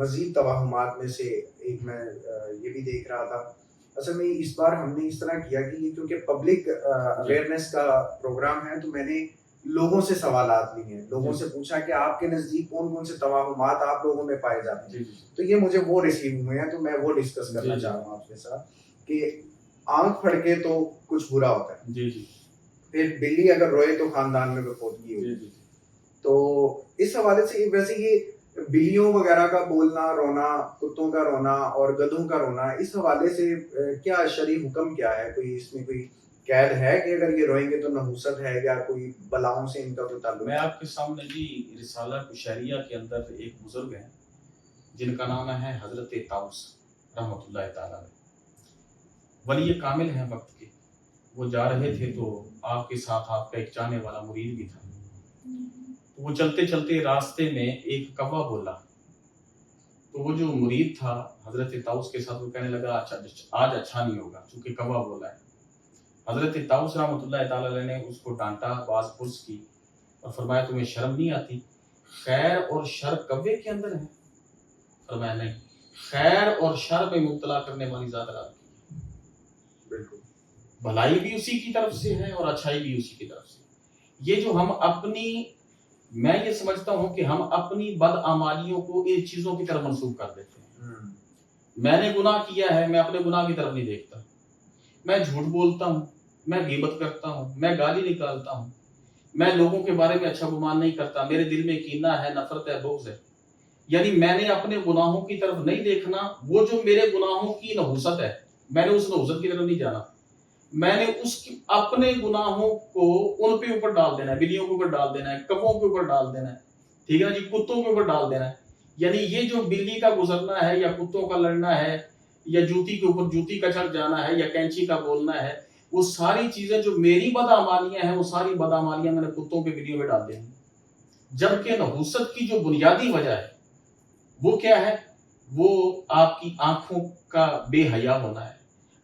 مزید توہمات میں سے ایک میں یہ بھی دیکھ رہا تھا. اصل میں اس بار ہم نے اس طرح کیا کہ یہ کیونکہ پبلک اویئرنیس کا پروگرام ہے، تو میں نے لوگوں سے سوالات لیے ہیں، لوگوں سے پوچھا کہ آپ کے نزدیک کون کون سے توہمات آپ لوگوں میں پائے جاتے ہیں. تو یہ مجھے وہ ریسیو ہوئے ہیں، تو میں وہ ڈسکس کرنا چاہ رہا ہوں آپ کے ساتھ کہ آنکھ پھڑکے تو کچھ برا ہوتا ہے، پھر بلی اگر روئے تو خاندان میں بفودگی ہوگی. تو اس حوالے سے ویسے یہ بلیوں وغیرہ کا بولنا، رونا، کتوں کا رونا اور گدھوں کا رونا، اس حوالے سے کیا شرعی حکم کیا ہے؟ کوئی اس میں کوئی قید ہے کہ اگر یہ روئیں گے تو نحوست ہے یا کوئی بلاؤں سے ان کا کوئی تعلق؟ میں آپ کے سامنے جی رسالہ کشیریہ کے اندر ایک بزرگ ہیں جن کا نام ہے حضرت طاؤس رحمۃ اللہ تعالیٰ علیہ، ولی کامل ہیں وقت کے. وہ جا رہے تھے تو آپ کے ساتھ آپ کا ایک چاہنے والا مرید بھی تھا. وہ چلتے چلتے راستے میں ایک کوا بولا، تو وہ جو مرید تھا حضرت طاؤس کے ساتھ، وہ کہنے لگا آج اچھا نہیں ہوگا چونکہ کوا بولا ہے. حضرت طاؤس رحمۃ اللہ تعالیٰ علیہ نے اس کو ڈانٹا، باز پرس کی اور فرمایا تمہیں شرم نہیں آتی؟ خیر اور شر کوے کے اندر ہے؟ فرمایا نہیں، خیر اور شر میں مبتلا کرنے والی ذات رات کی. بالکل، بھلائی بھی اسی کی طرف سے ہے اور اچھائی بھی اسی کی طرف سے. یہ جو ہم میں یہ سمجھتا ہوں کہ ہم اپنی بدعمالیوں کو ان چیزوں کی طرف منسوخ کر دیتے ہیں. میں نے گناہ کیا ہے، میں اپنے گناہ کی طرف نہیں دیکھتا. میں جھوٹ بولتا ہوں، میں غیبت کرتا ہوں، میں گالی نکالتا ہوں، میں لوگوں کے بارے میں اچھا گمان نہیں کرتا، میرے دل میں کینہ ہے، نفرت ہے، بغض ہے. یعنی میں نے اپنے گناہوں کی طرف نہیں دیکھنا، وہ جو میرے گناہوں کی نحوست ہے میں نے اس نحوست کی طرف نہیں جانا. میں نے اپنے گناہوں کو ان پہ اوپر ڈال دینا ہے، بلیوں کے اوپر ڈال دینا ہے، کبوں کے اوپر ڈال دینا ہے، ٹھیک ہے نا جی، کتوں کے اوپر ڈال دینا ہے. یعنی یہ جو بلی کا گزرنا ہے یا کتوں کا لڑنا ہے یا جوتی کے اوپر جوتی کا چڑھ جانا ہے یا کینچی کا بولنا ہے، وہ ساری چیزیں جو میری بدعمالیاں ہیں، وہ ساری بدعمالیاں میں نے کتوں کے بلیوں میں ڈال دی. جبکہ نحوست کی جو بنیادی وجہ ہے وہ کیا ہے؟ وہ آپ کی آنکھوں کا بے حیا ہونا ہے،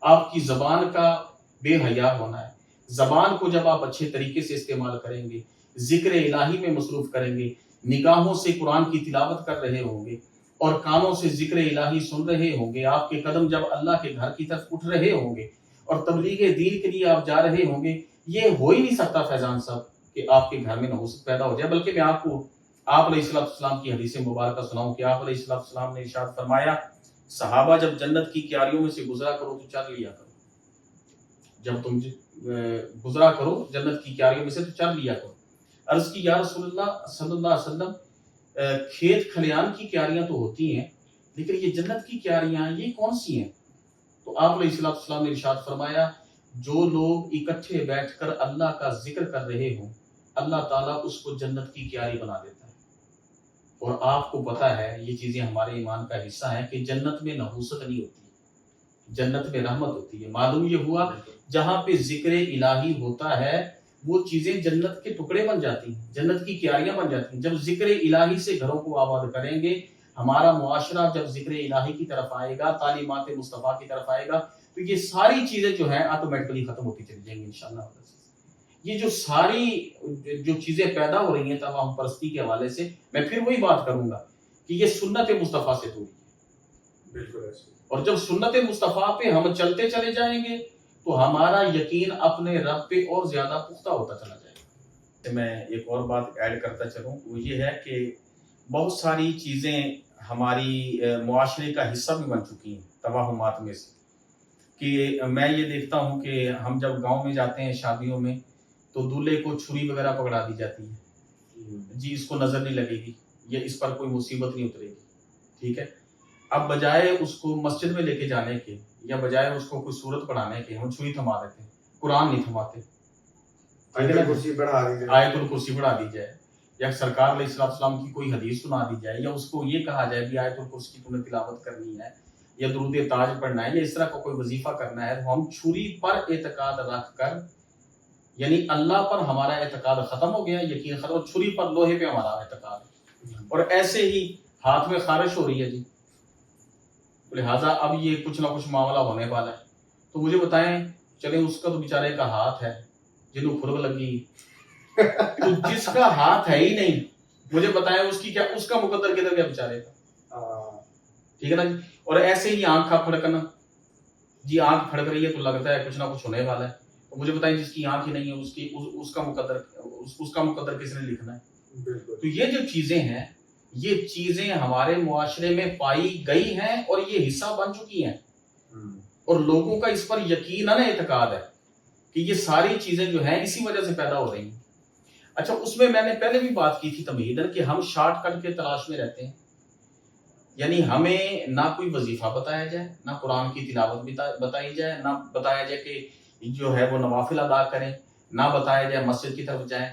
آپ کی زبان کا بے حیا ہونا ہے. زبان کو جب آپ اچھے طریقے سے استعمال کریں گے، ذکر الہی میں مصروف کریں گے، نگاہوں سے قرآن کی تلاوت کر رہے ہوں گے اور کانوں سے ذکر الہی سن رہے ہوں گے، آپ کے قدم جب اللہ کے گھر کی طرف اٹھ رہے ہوں گے اور تبلیغ دین کے لیے آپ جا رہے ہوں گے، یہ ہو ہی نہیں سکتا فیضان صاحب کہ آپ کے گھر میں نحوست پیدا ہو جائے. بلکہ میں آپ کو آپ علیہ السلام کی حدیث مبارکہ سناؤں کہ آپ علیہ السلام نے ارشاد فرمایا، صحابہ جب جنت کی کیاریوں میں سے گزرا کرو تو چر لیا کرو. جب تم گزرا کرو جنت کی کیاریوں میں سے تو چر لیا کرو. عرض کی یا رسول اللہ صلی اللہ علیہ وسلم، کھیت کھلیان کی کیاریاں تو ہوتی ہیں لیکن یہ جنت کی کیاریاں یہ کون سی ہیں؟ تو آپ علیہ السلام نے ارشاد فرمایا، جو لوگ اکٹھے بیٹھ کر اللہ کا ذکر کر رہے ہوں اللہ تعالیٰ اس کو جنت کی کیاری بنا دیتا ہے. اور آپ کو پتا ہے یہ چیزیں ہمارے ایمان کا حصہ ہیں کہ جنت میں نحوست نہیں ہوتی، جنت میں رحمت ہوتی ہے. معلوم یہ ہوا جہاں پہ ذکر الہی ہوتا ہے وہ چیزیں جنت کے ٹکڑے بن جاتی ہیں، جنت کی کیاریاں بن جاتی ہیں. جب ذکر الہی سے گھروں کو آباد کریں گے، ہمارا معاشرہ جب ذکر الہی کی طرف آئے گا، تعلیمات مصطفیٰ کی طرف آئے گا، تو یہ ساری چیزیں جو ہیں آٹومیٹکلی ختم ہوتی چلی جائیں گی انشاءاللہ. یہ جو ساری جو چیزیں پیدا ہو رہی ہیں توہم پرستی کے حوالے سے، میں پھر وہی بات کروں گا کہ یہ سنت مصطفیٰ سے دوری ہے. بالکل ایسے. اور جب سنت مصطفیٰ پہ ہم چلتے چلے جائیں گے تو ہمارا یقین اپنے رب پہ اور زیادہ پختہ ہوتا چلا جائے گا. میں ایک اور بات ایڈ کرتا چلوں، وہ یہ ہے کہ بہت ساری چیزیں ہماری معاشرے کا حصہ بھی بن چکی ہیں توہمات میں سے. کہ میں یہ دیکھتا ہوں کہ ہم جب گاؤں میں جاتے ہیں شادیوں میں تو دولہے کو چھری وغیرہ پکڑا دی جاتی ہے، جی اس کو نظر نہیں لگے گی، یہ اس پر کوئی مصیبت نہیں اترے گی، ٹھیک ہے. اب بجائے اس کو مسجد میں لے کے جانے کے یا بجائے اس کو کوئی صورت پڑھانے کے ہم چھری تھما دیتے ہیں، قرآن نہیں تھماتے. آیت الکرسی پڑھا دی جائے، آیت الکرسی پڑھا دی جائے، یا سرکار علیہ السلام کی کوئی حدیث سنا دی جائے، یا اس کو یہ کہا جائے کہ آیت الکرسی کی تم نے تلاوت کرنی ہے یا درود تاج پڑھنا ہے یا اس طرح کا کوئی وظیفہ کرنا ہے. تو ہم چھری پر اعتقاد رکھ کر، یعنی اللہ پر ہمارا اعتقاد ختم ہو گیا، یقین ختم، چھری پر لوہے پہ ہمارا اعتقاد ہے. اور ایسے ہی ہاتھ میں خارش ہو رہی ہے جی، لہٰذا اب یہ کچھ نہ کچھ معاملہ ہونے والا ہے. تو مجھے بتائیں، چلیں اس کا تو بیچارے کا ہاتھ ہے جنہوں کھرگ لگی، تو جس کا ہاتھ ہے ہی نہیں مجھے بتائیں اس کی کیا، اس کا مقدر کدھر گیا بیچارے کا. ٹھیک ہے نا جی. اور ایسے ہی آنکھ کا پھڑکنا, جی آنکھ پھڑک رہی ہے تو لگتا ہے کچھ نہ کچھ ہونے والا ہے, تو مجھے بتائیں جس کی آنکھ ہی نہیں ہے اس کا مقدر کس نے لکھنا ہے؟ تو یہ جو چیزیں ہیں, یہ چیزیں ہمارے معاشرے میں پائی گئی ہیں اور یہ حصہ بن چکی ہیں, اور لوگوں کا اس پر یقیناً اعتقاد ہے کہ یہ ساری چیزیں جو ہیں اسی وجہ سے پیدا ہو رہی ہیں. اچھا, اس میں نے پہلے بھی بات کی تھی تمہیداً کہ ہم شارٹ کٹ کے تلاش میں رہتے ہیں, یعنی ہمیں نہ کوئی وظیفہ بتایا جائے, نہ قرآن کی تلاوت بتائی جائے, نہ بتایا جائے کہ جو ہے وہ نوافل ادا کریں, نہ بتایا جائے مسجد کی طرف جائیں.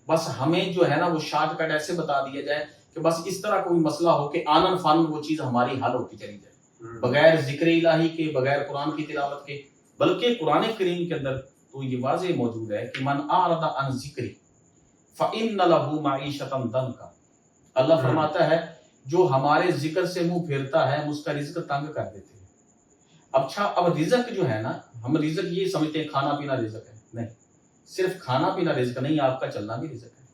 بس ہمیں جو ہے نا وہ شارٹ کٹ ایسے بتا دیا جائے کہ بس اس طرح کوئی مسئلہ ہو کہ آنن فن وہ چیز ہماری حل ہوتی چلی جائے, بغیر ذکر الہی کے, بغیر قرآن کی تلاوت کے. بلکہ قرآن کریم کے اندر تو یہ واضح موجود ہے کہ من اعرض عن ذکری فإن له معیشۃ ضنکا. اللہ فرماتا ہے جو ہمارے ذکر سے منہ پھیرتا ہے ہم اس کا رزق تنگ کر دیتے ہیں. اچھا, اب رزق جو ہے نا, ہم رزق یہ سمجھتے ہیں کھانا پینا رزق ہے, نہیں, صرف کھانا پینا رزق نہیں, آپ کا چلنا بھی رزق ہے,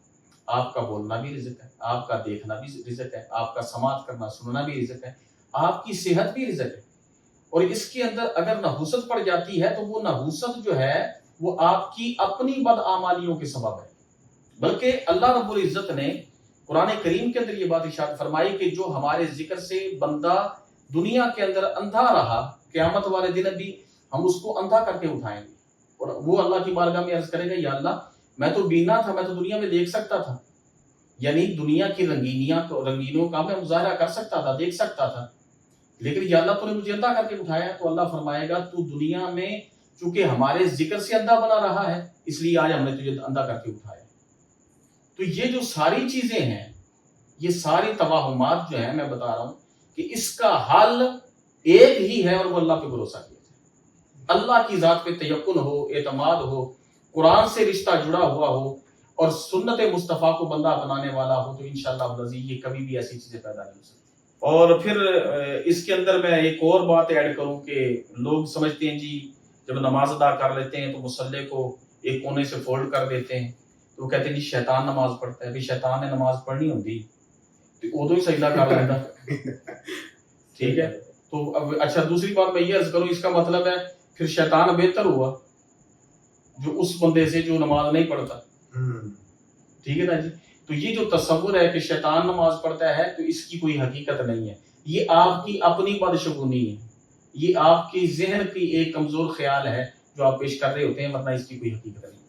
آپ کا بولنا بھی رزق ہے, آپ کا دیکھنا بھی رزق ہے, آپ کا سماعت کرنا سننا بھی رزق ہے, آپ کی صحت بھی رزق ہے. اور اس کے اندر اگر نحوست پڑ جاتی ہے تو وہ نحوست جو ہے وہ آپ کی اپنی بدعمالیوں کے سبب ہے. بلکہ اللہ رب العزت نے قرآن کریم کے اندر یہ بات ارشاد فرمائی کہ جو ہمارے ذکر سے بندہ دنیا کے اندر اندھا رہا, قیامت والے دن بھی ہم اس کو اندھا کر کے اٹھائیں گے, اور وہ اللہ کی بارگاہ میں عرض کرے گا, یا اللہ میں تو بینا تھا, میں تو دنیا میں دیکھ سکتا تھا, یعنی دنیا کی رنگینوں کا میں مظاہرہ کر سکتا تھا, دیکھ سکتا تھا, لیکن یا اللہ تو نے مجھے اندھا کر کے اٹھایا. تو اللہ فرمائے گا تو دنیا میں چونکہ ہمارے ذکر سے اندھا بنا رہا ہے اس لیے آج ہم نے تجھے اندھا کر کے اٹھایا. تو یہ جو ساری چیزیں ہیں, یہ ساری توہمات جو ہیں, میں بتا رہا ہوں کہ اس کا حل ایک ہی ہے, اور وہ اللہ پہ بھروسہ کیا جائے. اللہ کی ذات پہ تیقن ہو, اعتماد ہو, قرآن سے رشتہ جڑا ہوا ہو, اور سنت مصطفیٰ کو بندہ بنانے والا ہو, تو انشاءاللہ العزیز یہ کبھی بھی ایسی چیزیں پیدا نہیں ہو سکتی. اور پھر اس کے اندر میں ایک اور بات ایڈ کروں کہ لوگ سمجھتے ہیں جی جب نماز ادا کر لیتے ہیں تو مصلی کو ایک کونے سے فولڈ کر دیتے ہیں, تو وہ کہتے ہیں جی شیطان نماز پڑھتا ہے. بھی شیطان نے نماز پڑھنی ہوتی تو ادو ہی سجدہ کر لیتا. ٹھیک ہے, تو اب اچھا دوسری بات میں یہ عرض کروں, اس کا مطلب ہے پھر شیطان بہتر ہوا جو اس بندے سے جو نماز نہیں پڑھتا. ٹھیک ہے نا جی. تو یہ جو تصور ہے کہ شیطان نماز پڑھتا ہے تو اس کی کوئی حقیقت نہیں ہے, یہ آپ کی اپنی بدشگونی ہے, یہ آپ کی ذہن کی ایک کمزور خیال ہے جو آپ پیش کر رہے ہوتے ہیں, ورنہ اس کی کوئی حقیقت نہیں.